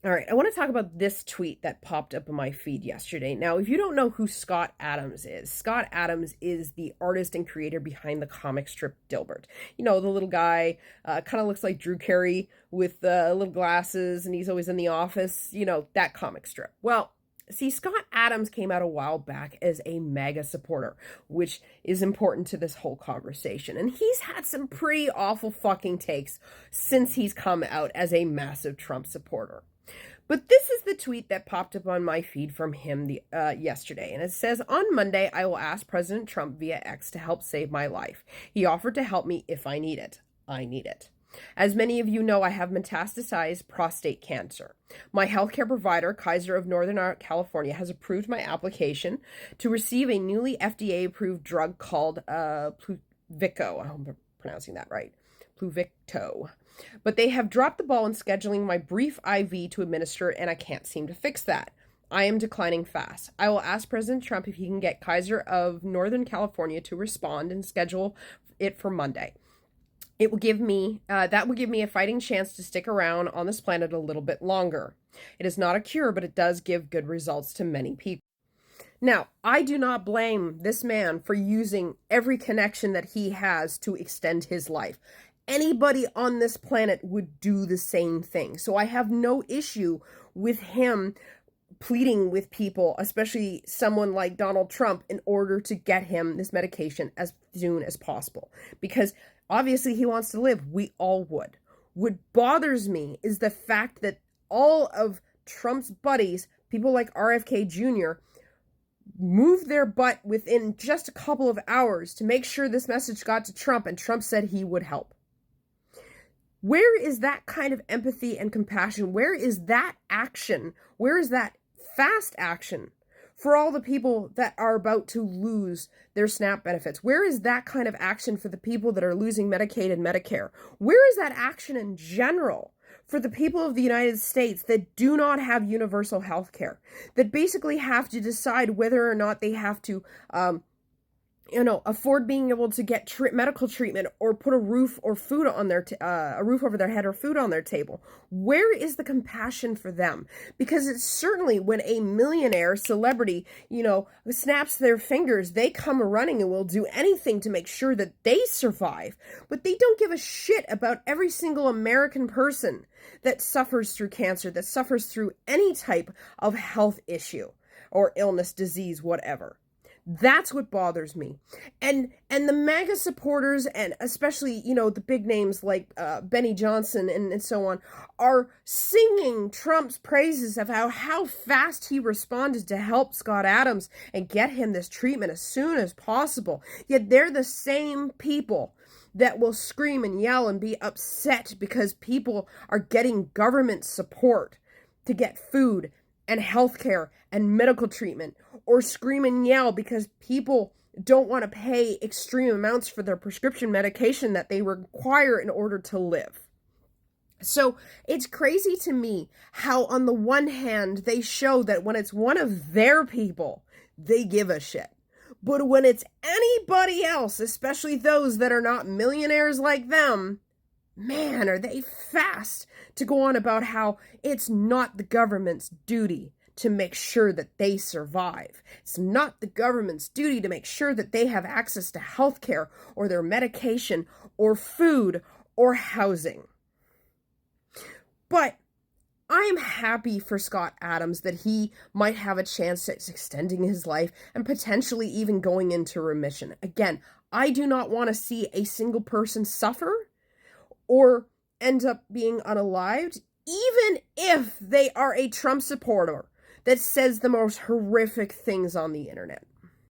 All right, I want to talk about this tweet that popped up in my feed yesterday. Now, if you don't know who Scott Adams is the artist and creator behind the comic strip Dilbert. You know, the little guy, kind of looks like Drew Carey with little glasses, and he's always in the office, you know, that comic strip. Well, see, Scott Adams came out a while back as a MAGA supporter, which is important to this whole conversation. And he's had some pretty awful fucking takes since he's come out as a massive Trump supporter. But this is the tweet that popped up on my feed from him yesterday. And it says, "On Monday, I will ask President Trump via X to help save my life. He offered to help me if I need it. I need it. As many of you know, I have metastasized prostate cancer. My healthcare provider, Kaiser of Northern California, has approved my application to receive a newly FDA-approved drug called Pluvicto. I hope I'm pronouncing that right. Pluvicto. But they have dropped the ball in scheduling my brief IV to administer it, and I can't seem to fix that. I am declining fast. I will ask President Trump if he can get Kaiser of Northern California to respond and schedule it for Monday. It will give me that will give me a fighting chance to stick around on this planet a little bit longer. It is not a cure, but it does give good results to many people." Now, I do not blame this man for using every connection that he has to extend his life. Anybody on this planet would do the same thing. So I have no issue with him pleading with people, especially someone like Donald Trump, in order to get him this medication as soon as possible. Because obviously he wants to live. We all would. What bothers me is the fact that all of Trump's buddies, people like RFK Jr., moved their butt within just a couple of hours to make sure this message got to Trump, and Trump said he would help. Where is that kind of empathy and compassion? Where is that action? Where is that fast action for all the people that are about to lose their SNAP benefits? Where is that kind of action for the people that are losing Medicaid and Medicare? Where is that action in general for the people of the United States that do not have universal health care, that basically have to decide whether or not they have to afford being able to get medical treatment or put a roof or food on their a roof over their head or food on their table? Where is the compassion for them? Because it's certainly when a millionaire celebrity, snaps their fingers, they come running and will do anything to make sure that they survive. But they don't give a shit about every single American person that suffers through cancer, that suffers through any type of health issue or illness, disease, whatever. That's what bothers me. And the MAGA supporters, and especially, the big names like Benny Johnson and so on, are singing Trump's praises of how fast he responded to help Scott Adams and get him this treatment as soon as possible. Yet they're the same people that will scream and yell and be upset because people are getting government support to get food and healthcare and medical treatment, or scream and yell because people don't want to pay extreme amounts for their prescription medication that they require in order to live. So it's crazy to me how on the one hand they show that when it's one of their people, they give a shit. But when it's anybody else, especially those that are not millionaires like them, man, are they fast to go on about how it's not the government's duty to make sure that they survive. It's not the government's duty to make sure that they have access to health care or their medication or food or housing. But I'm happy for Scott Adams that he might have a chance at extending his life and potentially even going into remission. Again, I do not want to see a single person suffer or end up being unalived, even if they are a Trump supporter that says the most horrific things on the internet.